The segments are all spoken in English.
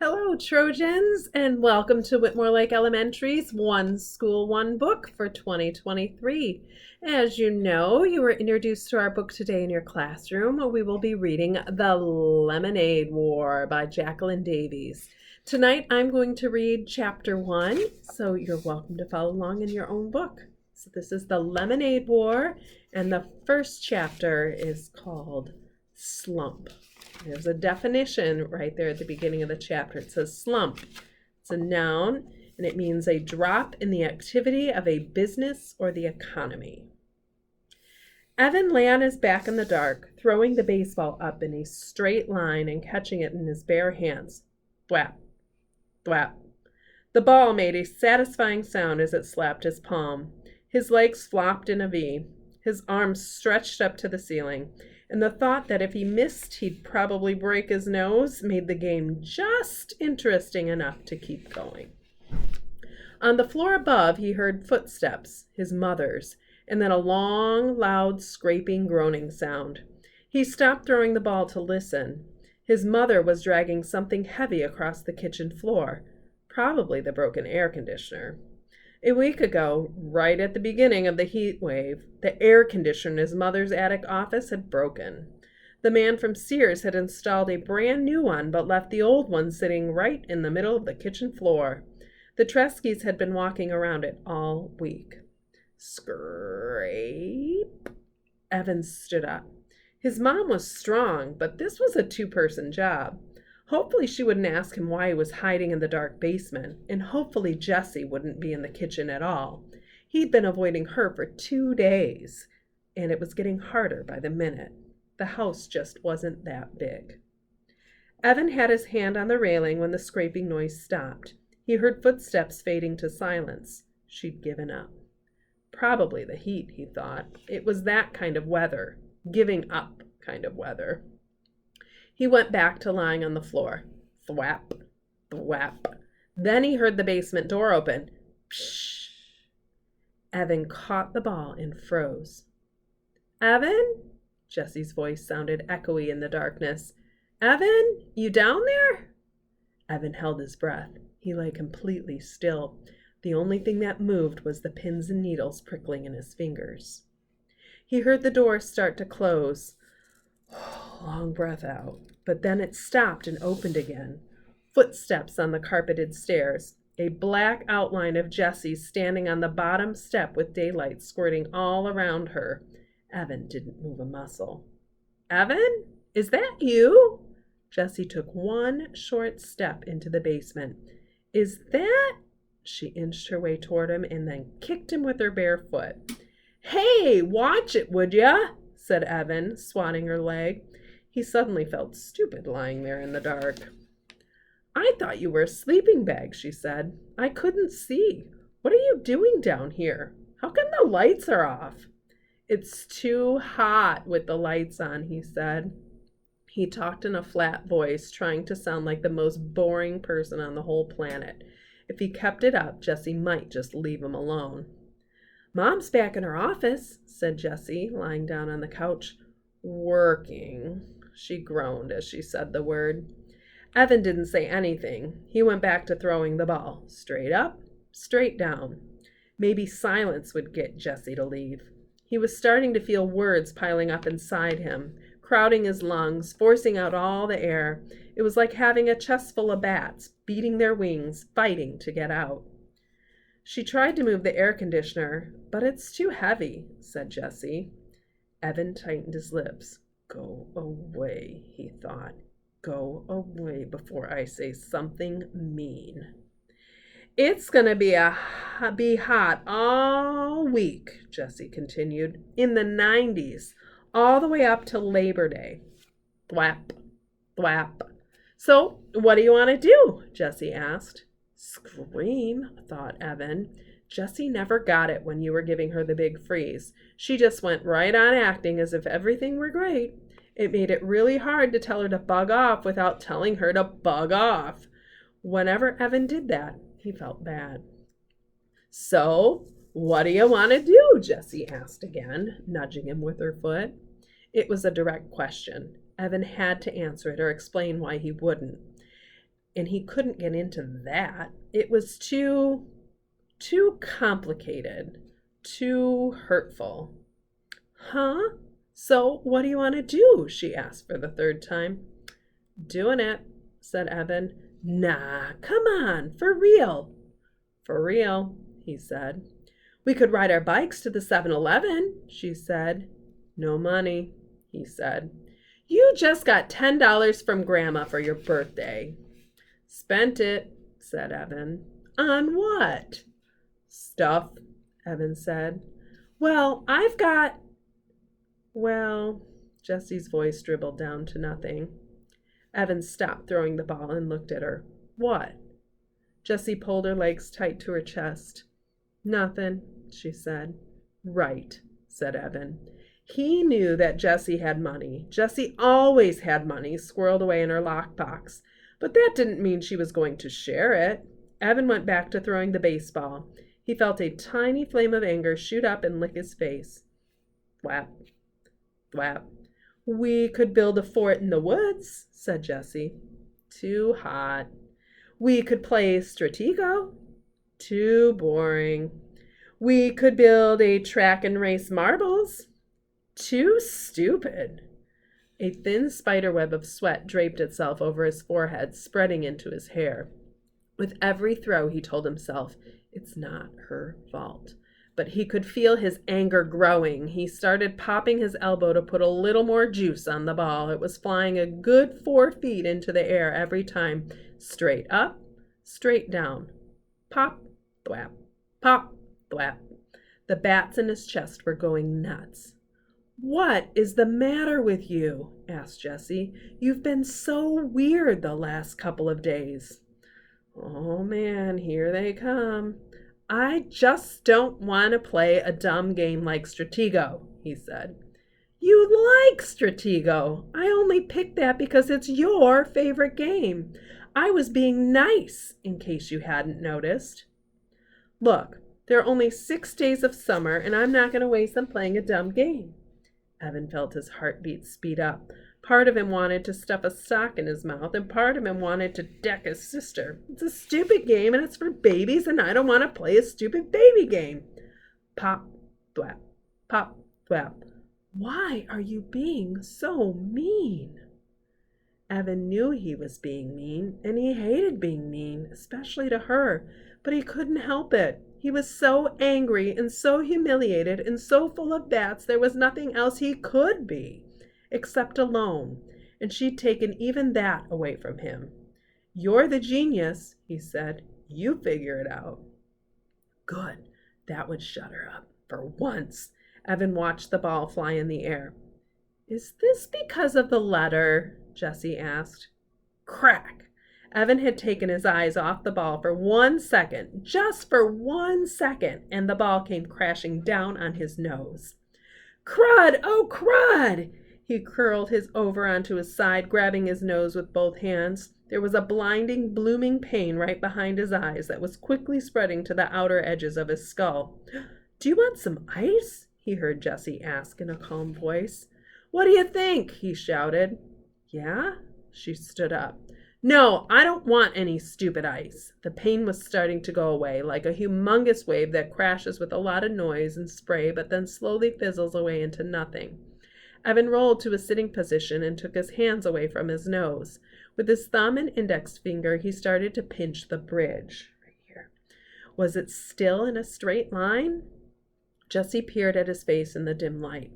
Hello, Trojans, and welcome to Whitmore Lake Elementary's One School, One Book for 2023. As you know, you were introduced to our book today in your classroom. We will be reading The Lemonade War by Jacqueline Davies. Tonight, I'm going to read Chapter 1, so you're welcome to follow along in your own book. So this is The Lemonade War, and the first chapter is called Slump. There's a definition right there at the beginning of the chapter. It says slump. It's a noun, and it means a drop in the activity of a business or the economy. Evan lay on his back in the dark, throwing the baseball up in a straight line and catching it in his bare hands. Thwap, thwap. The ball made a satisfying sound as it slapped his palm. His legs flopped in a V. His arms stretched up to the ceiling. And the thought that if he missed, he'd probably break his nose made the game just interesting enough to keep going. On the floor above, he heard footsteps, his mother's, and then a long, loud, scraping, groaning sound. He stopped throwing the ball to listen. His mother was dragging something heavy across the kitchen floor, probably the broken air conditioner. A week ago, right at the beginning of the heat wave, the air conditioner in his mother's attic office had broken. The man from Sears had installed a brand new one, but left the old one sitting right in the middle of the kitchen floor. The Treskys had been walking around it all week. Scrape. Evans stood up. His mom was strong, but this was a two-person job. Hopefully she wouldn't ask him why he was hiding in the dark basement, and hopefully Jessie wouldn't be in the kitchen at all. He'd been avoiding her for 2 days, and it was getting harder by the minute. The house just wasn't that big. Evan had his hand on the railing when the scraping noise stopped. He heard footsteps fading to silence. She'd given up. Probably the heat, he thought. It was that kind of weather, giving up kind of weather. He went back to lying on the floor. Thwap, thwap. Then he heard the basement door open. Psh! Evan caught the ball and froze. Evan? Jessie's voice sounded echoey in the darkness. Evan, you down there? Evan held his breath. He lay completely still. The only thing that moved was the pins and needles prickling in his fingers. He heard the door start to close. Long breath out, but then it stopped and opened again. Footsteps on the carpeted stairs. A black outline of Jessie standing on the bottom step with daylight squirting all around her. Evan didn't move a muscle. Evan? Is that you? Jessie took one short step into the basement. Is that? She inched her way toward him and then kicked him with her bare foot. Hey, watch it, would ya? Said Evan, swatting her leg. He suddenly felt stupid lying there in the dark. I thought you were a sleeping bag, she said. I couldn't see. What are you doing down here? How come the lights are off? It's too hot with the lights on, he said. He talked in a flat voice, trying to sound like the most boring person on the whole planet. If he kept it up, Jessie might just leave him alone. Mom's back in her office, said Jessie, lying down on the couch. Working, she groaned as she said the word. Evan didn't say anything. He went back to throwing the ball. Straight up, straight down. Maybe silence would get Jessie to leave. He was starting to feel words piling up inside him, crowding his lungs, forcing out all the air. It was like having a chest full of bats, beating their wings, fighting to get out. She tried to move the air conditioner, but it's too heavy, said Jessie. Evan tightened his lips. Go away, he thought. Go away before I say something mean. It's going to be hot all week, Jessie continued, in the 90s, all the way up to Labor Day. Thwap, thwap. So, what do you want to do? Jessie asked. Scream, thought Evan. Jessie never got it when you were giving her the big freeze. She just went right on acting as if everything were great. It made it really hard to tell her to bug off without telling her to bug off. Whenever Evan did that, he felt bad. So, what do you want to do? Jessie asked again, nudging him with her foot. It was a direct question. Evan had to answer it or explain why he wouldn't. and he couldn't get into that. It was too complicated, too hurtful. Huh? So what do you want to do? She asked for the third time. Doing it, said Evan. Nah, come on, for real. For real, he said. We could ride our bikes to the 7-Eleven, she said. No money, he said. You just got $10 from Grandma for your birthday. Spent it, said Evan. On what? Stuff, Evan said. Well, Jessie's voice dribbled down to nothing. Evan stopped throwing the ball and looked at her. What? Jessie pulled her legs tight to her chest. Nothing, she said. Right, said Evan. He knew that Jessie had money. Jessie always had money squirreled away in her lockbox, but that didn't mean she was going to share it. Evan went back to throwing the baseball. He felt a tiny flame of anger shoot up and lick his face. Thwap, thwap. We could build a fort in the woods, said Jessie. Too hot. We could play Stratego. Too boring. We could build a track and race marbles. Too stupid. A thin spiderweb of sweat draped itself over his forehead, spreading into his hair. With every throw, he told himself, it's not her fault. But he could feel his anger growing. He started popping his elbow to put a little more juice on the ball. It was flying a good 4 feet into the air every time. Straight up, straight down. Pop, thwap, pop, thwap. The bats in his chest were going nuts. What is the matter with you? Asked Jessie. You've been so weird the last couple of days. Oh man, here they come. I just don't want to play a dumb game like Stratego, he said. You like Stratego. I only picked that because it's your favorite game. I was being nice, in case you hadn't noticed. Look, there are only 6 days of summer, and I'm not going to waste them playing a dumb game. Evan felt his heartbeat speed up. Part of him wanted to stuff a sock in his mouth, and part of him wanted to deck his sister. It's a stupid game, and it's for babies, and I don't want to play a stupid baby game. Pop, thwap, pop, thwap. Why are you being so mean? Evan knew he was being mean, and he hated being mean, especially to her, but he couldn't help it. He was so angry and so humiliated and so full of bats there was nothing else he could be, except alone, and she'd taken even that away from him. You're the genius, he said. You figure it out. Good. That would shut her up. For once. Evan watched the ball fly in the air. Is this because of the letter? Jessie asked. Crack! Evan had taken his eyes off the ball for 1 second, just for 1 second, and the ball came crashing down on his nose. Crud! Oh, crud! He curled his over onto his side, grabbing his nose with both hands. There was a blinding, blooming pain right behind his eyes that was quickly spreading to the outer edges of his skull. Do you want some ice? He heard Jessie ask in a calm voice. What do you think? He shouted. Yeah? She stood up. No, I don't want any stupid ice. The pain was starting to go away, like a humongous wave that crashes with a lot of noise and spray, but then slowly fizzles away into nothing. Evan rolled to a sitting position and took his hands away from his nose. With his thumb and index finger, he started to pinch the bridge. Right here. Was it still in a straight line? Jessie peered at his face in the dim light.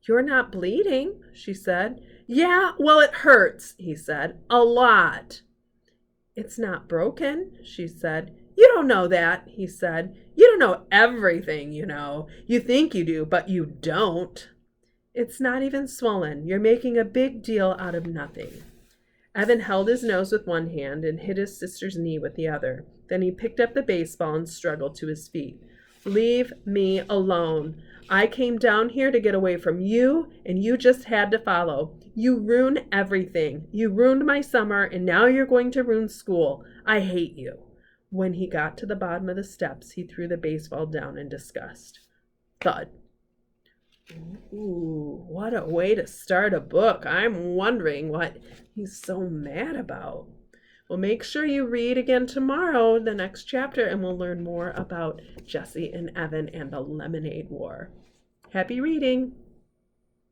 You're not bleeding, she said. Yeah, well, it hurts, he said. A lot. It's not broken, she said. You don't know that, he said. You don't know everything, you know. You think you do, but you don't. It's not even swollen. You're making a big deal out of nothing. Evan held his nose with one hand and hit his sister's knee with the other. Then he picked up the baseball and struggled to his feet. Leave me alone. I came down here to get away from you, and you just had to follow. You ruined everything. You ruined my summer, and now you're going to ruin school. I hate you. When he got to the bottom of the steps, he threw the baseball down in disgust. Thud. Ooh, what a way to start a book. I'm wondering what he's so mad about. Well, make sure you read again tomorrow, the next chapter, and we'll learn more about Jesse and Evan and the Lemonade War. Happy reading!